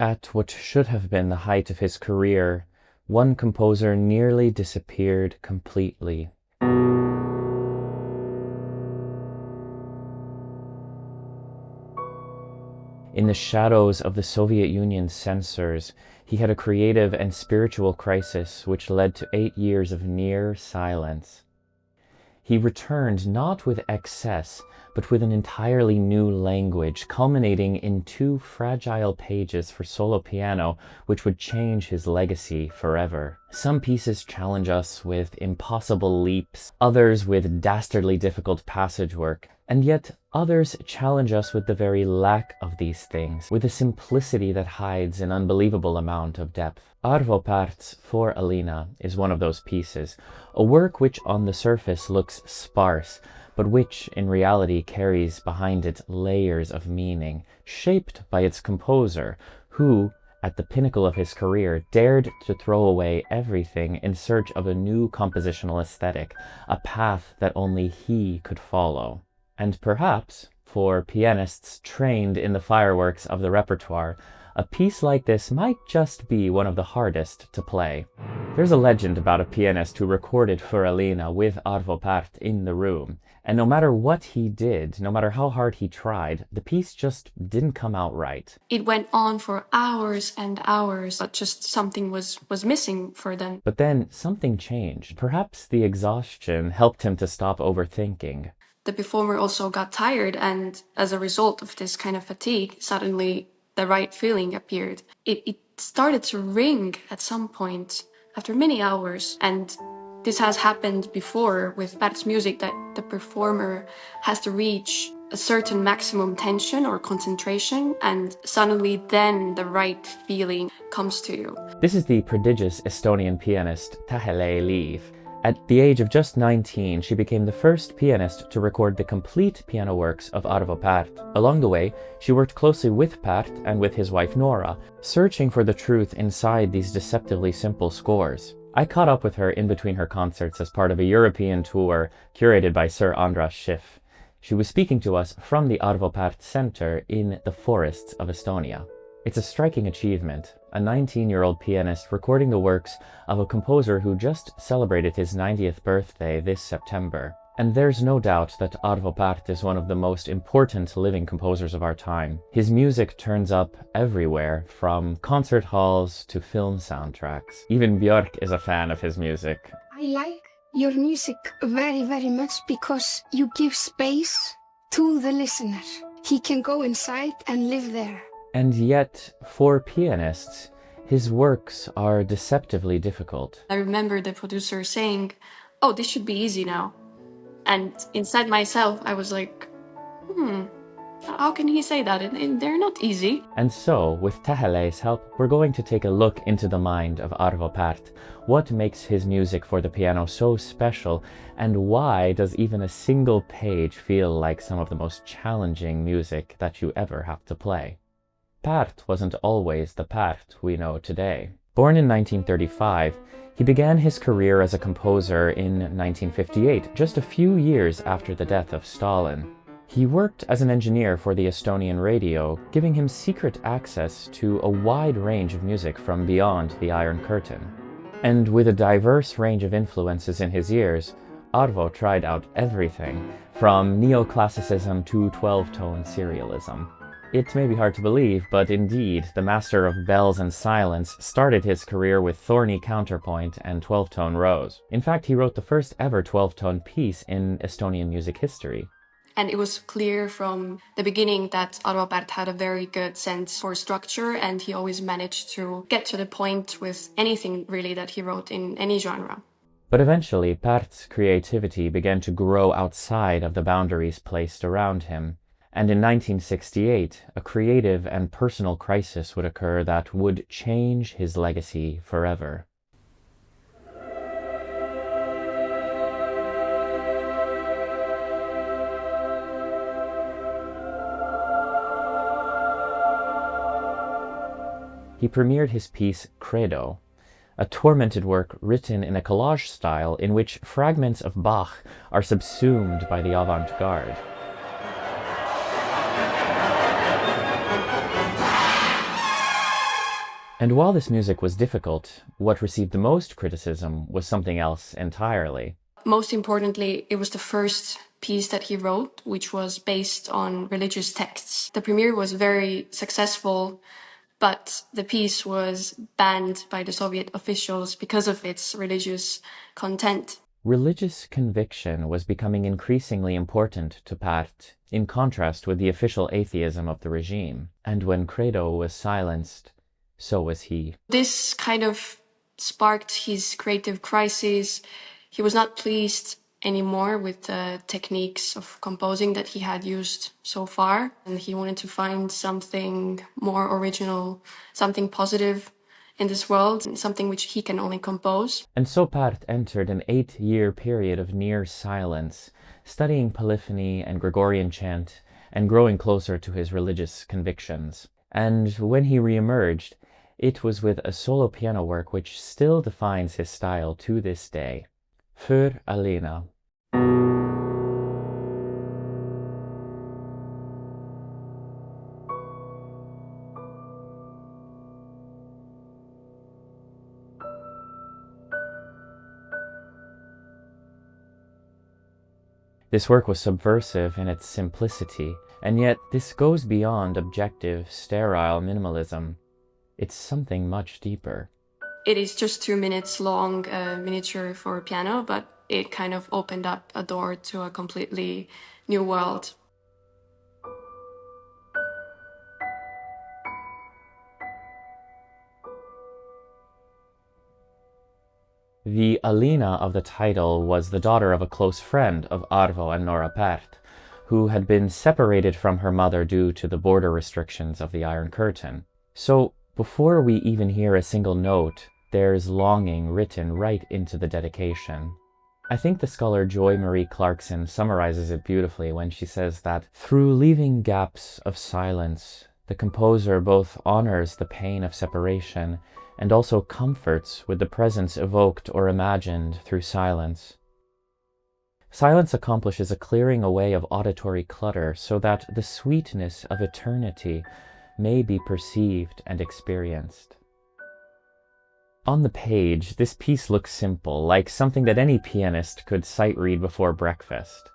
At what should have been the height of his career, one composer nearly disappeared completely. In the shadows of the Soviet Union's censors, he had a creative and spiritual crisis which led to 8 years of near silence. He returned not with excess, but with an entirely new language, culminating in 2 fragile pages for solo piano, which would change his legacy forever. Some pieces challenge us with impossible leaps, others with dastardly difficult passage work, and yet others challenge us with the very lack of these things, with a simplicity that hides an unbelievable amount of depth. Arvo Pärt's Für Alina is one of those pieces, a work which on the surface looks sparse, but which in reality carries behind it layers of meaning, shaped by its composer, who, at the pinnacle of his career, dared to throw away everything in search of a new compositional aesthetic, a path that only he could follow. And perhaps, for pianists trained in the fireworks of the repertoire, a piece like this might just be one of the hardest to play. There's a legend about a pianist who recorded Für Alina with Arvo Pärt in the room, and no matter what he did, no matter how hard he tried, the piece just didn't come out right. It went on for hours and hours, but just something was missing for them. But then something changed. Perhaps the exhaustion helped him to stop overthinking. The performer also got tired, and as a result of this kind of fatigue, suddenly the right feeling appeared. It started to ring at some point after many hours, and this has happened before with Pärt's music, that the performer has to reach a certain maximum tension or concentration, and suddenly then the right feeling comes to you. This is the prodigious Estonian pianist Tähe-Lee Liiv. At the age of just 19, she became the first pianist to record the complete piano works of Arvo Pärt. Along the way, she worked closely with Pärt and with his wife Nora, searching for the truth inside these deceptively simple scores. I caught up with her in between her concerts as part of a European tour curated by Sir Andras Schiff. She was speaking to us from the Arvo Pärt Center in the forests of Estonia. It's a striking achievement, a 19-year-old pianist recording the works of a composer who just celebrated his 90th birthday this September. And there's no doubt that Arvo Pärt is one of the most important living composers of our time. His music turns up everywhere, from concert halls to film soundtracks. Even Björk is a fan of his music. I like your music very, very much because you give space to the listener. He can go inside and live there. And yet, for pianists, his works are deceptively difficult. I remember the producer saying, "Oh, this should be easy now." And inside myself, I was like, how can he say that? They're not easy. And so, with Tähe-Lee's help, we're going to take a look into the mind of Arvo Pärt. What makes his music for the piano so special, and why does even a single page feel like some of the most challenging music that you ever have to play? Pärt wasn't always the Pärt we know today. Born in 1935, he began his career as a composer in 1958, just a few years after the death of Stalin. He worked as an engineer for the Estonian radio, giving him secret access to a wide range of music from beyond the Iron Curtain. And with a diverse range of influences in his ears, Arvo tried out everything, from neoclassicism to 12-tone serialism. It may be hard to believe, but indeed, the master of bells and silence started his career with thorny counterpoint and 12-tone rows. In fact, he wrote the first ever 12-tone piece in Estonian music history. And it was clear from the beginning that Arvo Pärt had a very good sense for structure, and he always managed to get to the point with anything really that he wrote in any genre. But eventually, Pärt's creativity began to grow outside of the boundaries placed around him. And in 1968, a creative and personal crisis would occur that would change his legacy forever. He premiered his piece Credo, a tormented work written in a collage style in which fragments of Bach are subsumed by the avant-garde. And while this music was difficult, what received the most criticism was something else entirely. Most importantly, it was the first piece that he wrote, which was based on religious texts. The premiere was very successful, but the piece was banned by the Soviet officials because of its religious content. Religious conviction was becoming increasingly important to Pärt, in contrast with the official atheism of the regime. And when Credo was silenced, so was he. This kind of sparked his creative crisis. He was not pleased anymore with the techniques of composing that he had used so far, and he wanted to find something more original, something positive in this world, something which he can only compose. And so Pärt entered an 8-year period of near silence, studying polyphony and Gregorian chant, and growing closer to his religious convictions. And when he re-emerged, it was with a solo piano work which still defines his style to this day. Für Alina. This work was subversive in its simplicity, and yet this goes beyond objective, sterile minimalism. It's something much deeper. It is just 2 minutes long, miniature for piano, but it kind of opened up a door to a completely new world. The Alina of the title was the daughter of a close friend of Arvo and Nora Pärt, who had been separated from her mother due to the border restrictions of the Iron Curtain. So, before we even hear a single note, there's longing written right into the dedication. I think the scholar Joy Marie Clarkson summarizes it beautifully when she says that through leaving gaps of silence, the composer both honors the pain of separation and also comforts with the presence evoked or imagined through silence. Silence accomplishes a clearing away of auditory clutter so that the sweetness of eternity may be perceived and experienced. On the page, this piece looks simple, like something that any pianist could sight read before breakfast.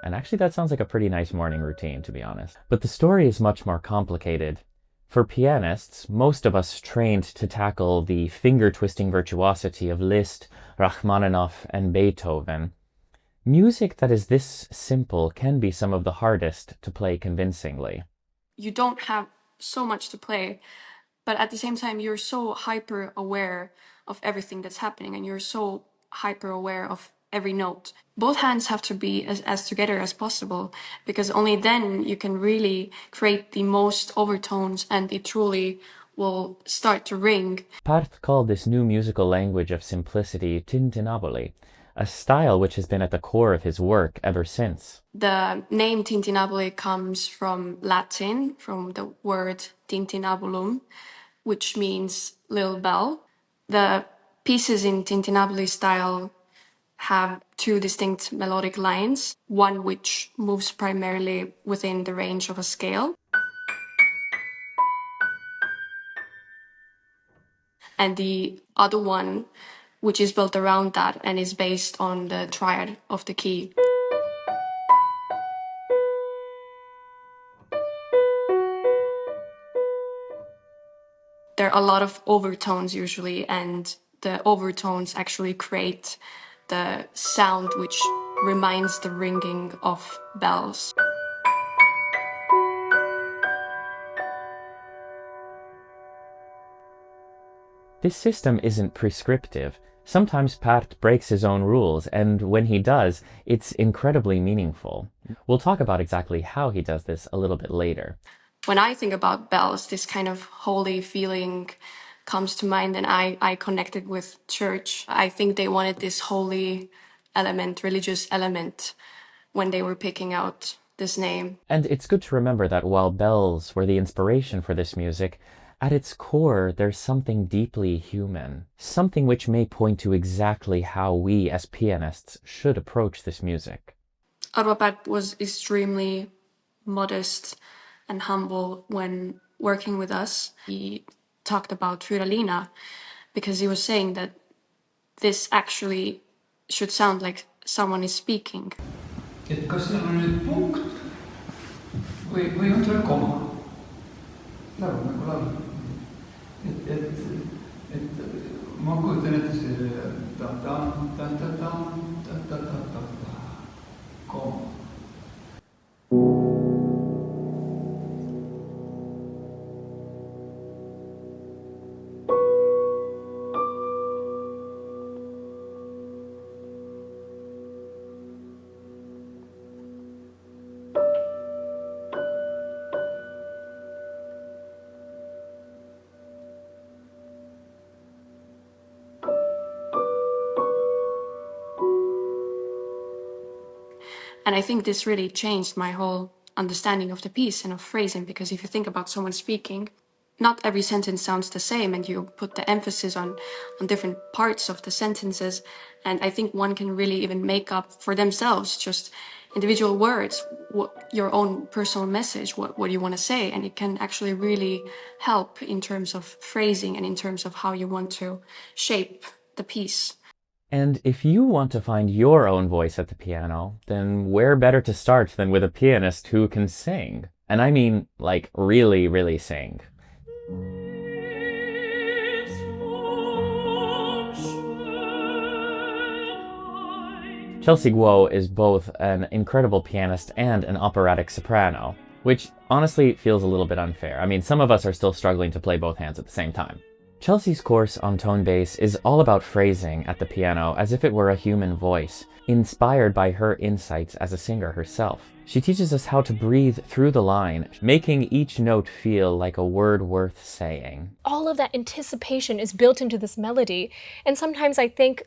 And actually that sounds like a pretty nice morning routine, to be honest. But the story is much more complicated. For pianists, most of us trained to tackle the finger-twisting virtuosity of Liszt, Rachmaninoff, and Beethoven, music that is this simple can be some of the hardest to play convincingly. You don't have so much to play, but at the same time, you're so hyper aware of everything that's happening, and you're so hyper aware of every note. Both hands have to be as together as possible, because only then you can really create the most overtones and it truly will start to ring. Pärt called this new musical language of simplicity Tintinnabuli, a style which has been at the core of his work ever since. The name Tintinnabuli comes from Latin, from the word tintinnabulum, which means little bell. The pieces in Tintinnabuli style have two distinct melodic lines, one which moves primarily within the range of a scale, and the other one which is built around that and is based on the triad of the key. There are a lot of overtones usually, and the overtones actually create the sound which reminds the ringing of bells. This system isn't prescriptive. Sometimes Pärt breaks his own rules, and when he does, it's incredibly meaningful. We'll talk about exactly how he does this a little bit later. When I think about bells, this kind of holy feeling comes to mind, and I connected with church. I think they wanted this holy element, religious element, when they were picking out this name. And it's good to remember that while bells were the inspiration for this music, at its core there's something deeply human, something which may point to exactly how we as pianists should approach this music. Arvo Pärt was extremely modest and humble when working with us. He talked about Für Alina, because he was saying that this actually should sound like someone is speaking. Et kas seal on nüüd punkt või on seal koma? Laul nagu laul. Et ma kujutan ette see ta-ta-ta-ta-ta-ta-ta-ta-ta koma. And I think this really changed my whole understanding of the piece and of phrasing, because if you think about someone speaking, not every sentence sounds the same, and you put the emphasis on different parts of the sentences. And I think one can really even make up for themselves just individual words, what your own personal message, what you want to say. And it can actually really help in terms of phrasing and in terms of how you want to shape the piece. And if you want to find your own voice at the piano, then where better to start than with a pianist who can sing? And I mean, like, really, really sing. Chelsea Guo is both an incredible pianist and an operatic soprano, which honestly feels a little bit unfair. I mean, some of us are still struggling to play both hands at the same time. Chelsea's course on tonebase is all about phrasing at the piano as if it were a human voice, inspired by her insights as a singer herself. She teaches us how to breathe through the line, making each note feel like a word worth saying. All of that anticipation is built into this melody, and sometimes I think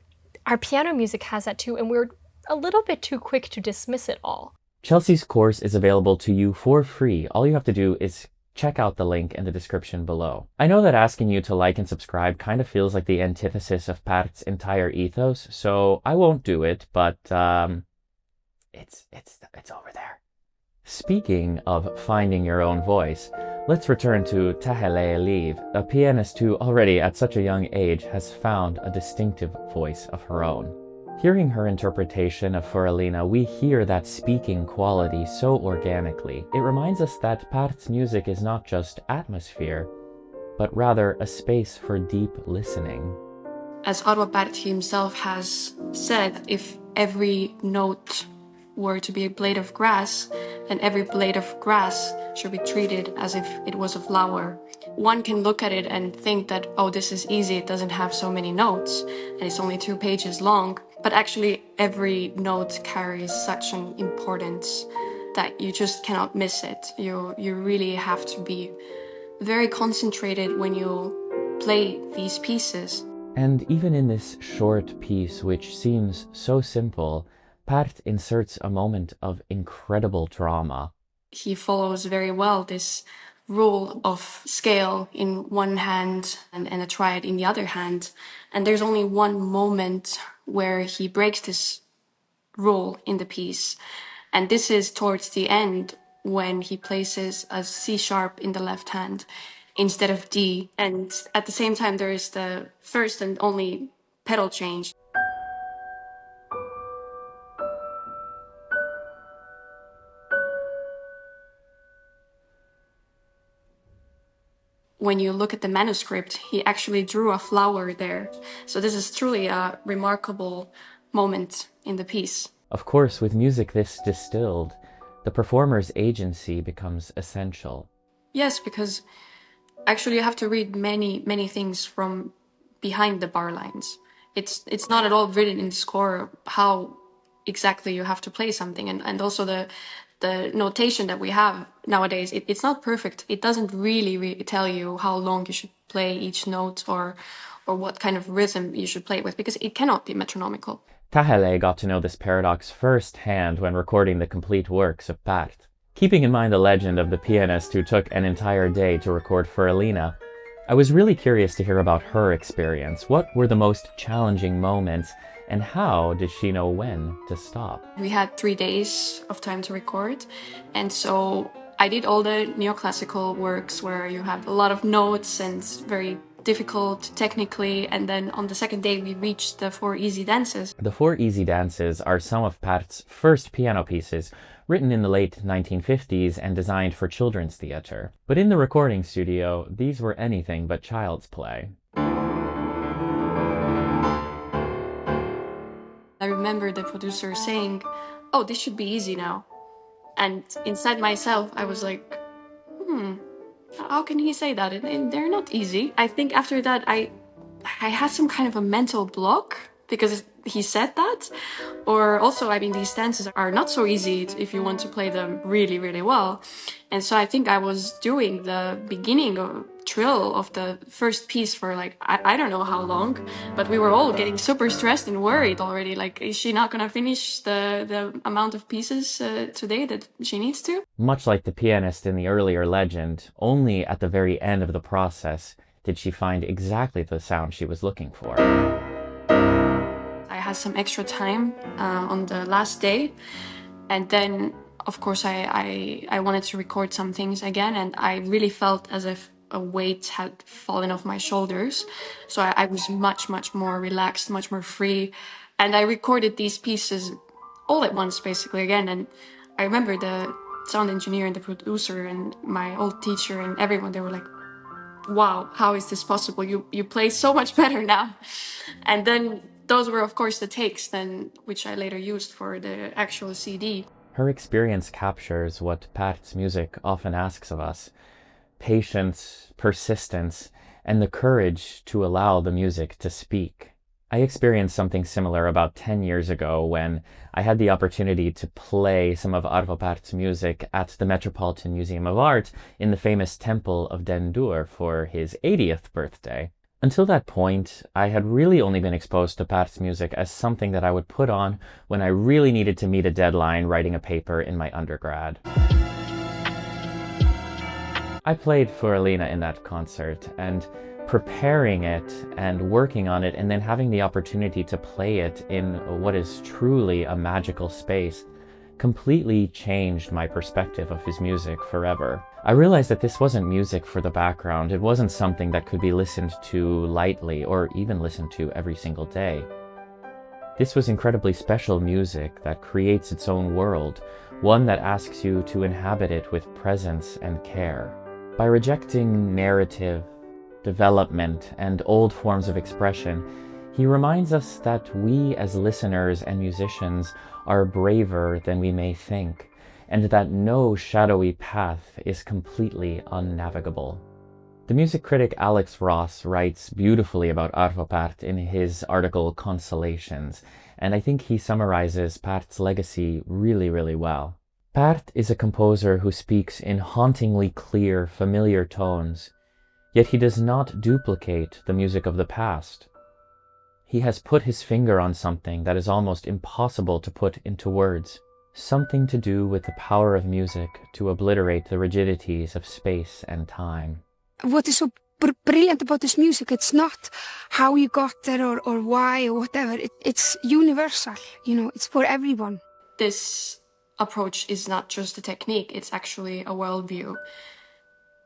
our piano music has that too, and we're a little bit too quick to dismiss it all. Chelsea's course is available to you for free. All you have to do is check out the link in the description below. I know that asking you to like and subscribe kind of feels like the antithesis of Pärt's entire ethos, so I won't do it, but it's over there. Speaking of finding your own voice, let's return to Tähe-Lee Liiv, a pianist who already at such a young age has found a distinctive voice of her own. Hearing her interpretation of Für Alina, we hear that speaking quality so organically. It reminds us that Pärt's music is not just atmosphere, but rather a space for deep listening. As Arvo Pärt himself has said, if every note were to be a blade of grass, then every blade of grass should be treated as if it was a flower. One can look at it and think that, oh, this is easy, it doesn't have so many notes, and it's only 2 pages long. But actually, every note carries such an importance that you just cannot miss it. You really have to be very concentrated when you play these pieces. And even in this short piece, which seems so simple, Pärt inserts a moment of incredible drama. He follows very well this rule of scale in one hand and a triad in the other hand. And there's only one moment where he breaks this rule in the piece. And this is towards the end when he places a C sharp in the left hand instead of D. And at the same time, there is the first and only pedal change. When you look at the manuscript, he actually drew a flower there. So this is truly a remarkable moment in the piece. Of course, with music this distilled, the performer's agency becomes essential. Yes, because actually you have to read many things from behind the barlines. It's not at all written in the score how exactly you have to play something, and also the notation that we have nowadays, it's not perfect. It doesn't really tell you how long you should play each note or what kind of rhythm you should play with, because it cannot be metronomical. Tähe-Lee got to know this paradox firsthand when recording the complete works of Pärt. Keeping in mind the legend of the pianist who took an entire day to record Für Alina, I was really curious to hear about her experience. What were the most challenging moments, and how did she know when to stop? We had 3 days of time to record, and so I did all the neoclassical works where you have a lot of notes and very difficult technically, and then on the second day we reached the 4 easy dances. The 4 easy dances are some of Pärt's first piano pieces, written in the late 1950s and designed for children's theatre. But in the recording studio, these were anything but child's play. I remember the producer saying, "Oh, this should be easy now." And inside myself, I was like, how can he say that? And they're not easy. I think after that, I had some kind of a mental block because he said that. Or also, I mean, these dances are not so easy if you want to play them really, really well. And so I think I was doing the beginning of trill of the first piece for like, I don't know how long, but we were all getting super stressed and worried already. Like, is she not going to finish the amount of pieces today that she needs to? Much like the pianist in the earlier legend, only at the very end of the process did she find exactly the sound she was looking for. I had some extra time on the last day, and then of course I wanted to record some things again, and I really felt as if a weight had fallen off my shoulders. So I was much more relaxed, much more free, and I recorded these pieces all at once basically again. And I remember the sound engineer and the producer and my old teacher and everyone, they were like, "Wow, how is this possible? You play so much better now." And then those were of course the takes then, which I later used for the actual CD. Her experience captures what Pärt's music often asks of us: patience, persistence, and the courage to allow the music to speak. I experienced something similar about 10 years ago when I had the opportunity to play some of Arvo Pärt's music at the Metropolitan Museum of Art in the famous Temple of Den Dur for his 80th birthday. Until that point, I had really only been exposed to Pärt's music as something that I would put on when I really needed to meet a deadline writing a paper in my undergrad. I played Für Alina in that concert, and preparing it and working on it and then having the opportunity to play it in what is truly a magical space completely changed my perspective of his music forever. I realized that this wasn't music for the background. It wasn't something that could be listened to lightly or even listened to every single day. This was incredibly special music that creates its own world, one that asks you to inhabit it with presence and care. By rejecting narrative, development, and old forms of expression, he reminds us that we as listeners and musicians are braver than we may think, and that no shadowy path is completely unnavigable. The music critic Alex Ross writes beautifully about Arvo Pärt in his article Consolations, and I think he summarizes Pärt's legacy really well. Pärt is a composer who speaks in hauntingly clear, familiar tones, yet he does not duplicate the music of the past. He has put his finger on something that is almost impossible to put into words, something to do with the power of music to obliterate the rigidities of space and time. What is so brilliant about this music, it's not how you got there or why or whatever. It's universal, it's for everyone. This approach is not just a technique, it's actually a worldview.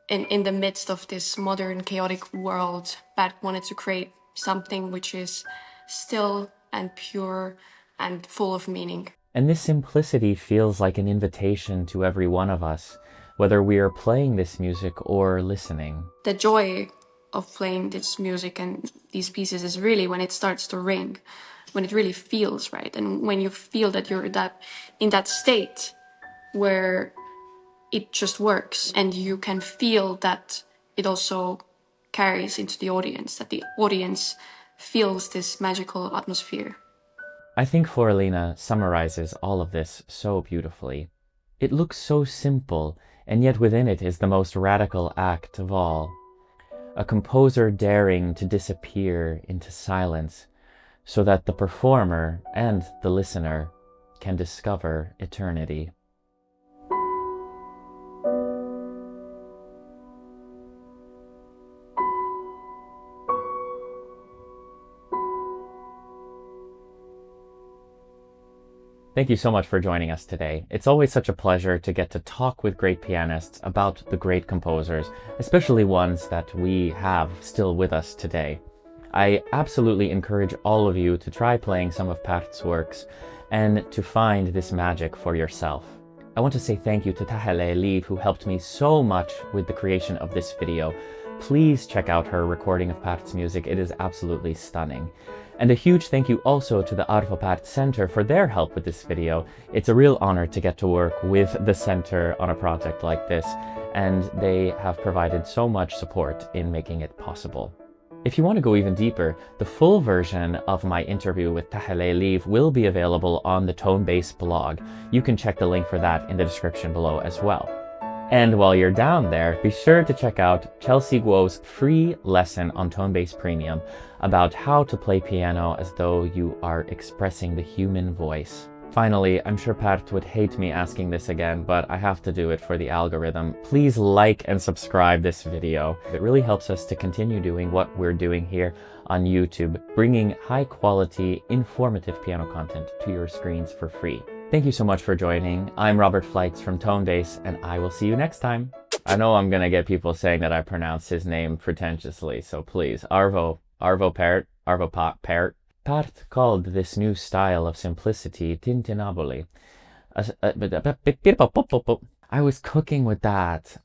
In the midst of this modern chaotic world, Pärt wanted to create something which is still and pure and full of meaning. And this simplicity feels like an invitation to every one of us, whether we are playing this music or listening. The joy of playing this music and these pieces is really when it starts to ring, when it really feels right, and when you feel that you're in that state where it just works, and you can feel that it also carries into the audience, that the audience feels this magical atmosphere. I think Für Alina summarizes all of this so beautifully. It looks so simple, and yet within it is the most radical act of all. A composer daring to disappear into silence so that the performer and the listener can discover eternity. Thank you so much for joining us today. It's always such a pleasure to get to talk with great pianists about the great composers, especially ones that we have still with us today. I absolutely encourage all of you to try playing some of Pärt's works and to find this magic for yourself. I want to say thank you to Tähe-Lee Liiv, who helped me so much with the creation of this video. Please check out her recording of Pärt's music. It is absolutely stunning. And a huge thank you also to the Arvo Pärt Center for their help with this video. It's a real honor to get to work with the center on a project like this, and they have provided so much support in making it possible. If you want to go even deeper, the full version of my interview with Tähe-Lee Liiv will be available on the Tonebase blog. You can check the link for that in the description below as well. And while you're down there, be sure to check out Chelsea Guo's free lesson on Tonebase Premium about how to play piano as though you are expressing the human voice. Finally, I'm sure Pärt would hate me asking this again, but I have to do it for the algorithm. Please like and subscribe this video. It really helps us to continue doing what we're doing here on YouTube, bringing high quality, informative piano content to your screens for free. Thank you so much for joining. I'm Robert Fleitz from Tonebase, and I will see you next time. I know I'm gonna get people saying that I pronounce his name pretentiously, so please, Arvo Pärt. Pärt called this new style of simplicity Tintinnabuli. I was cooking with that.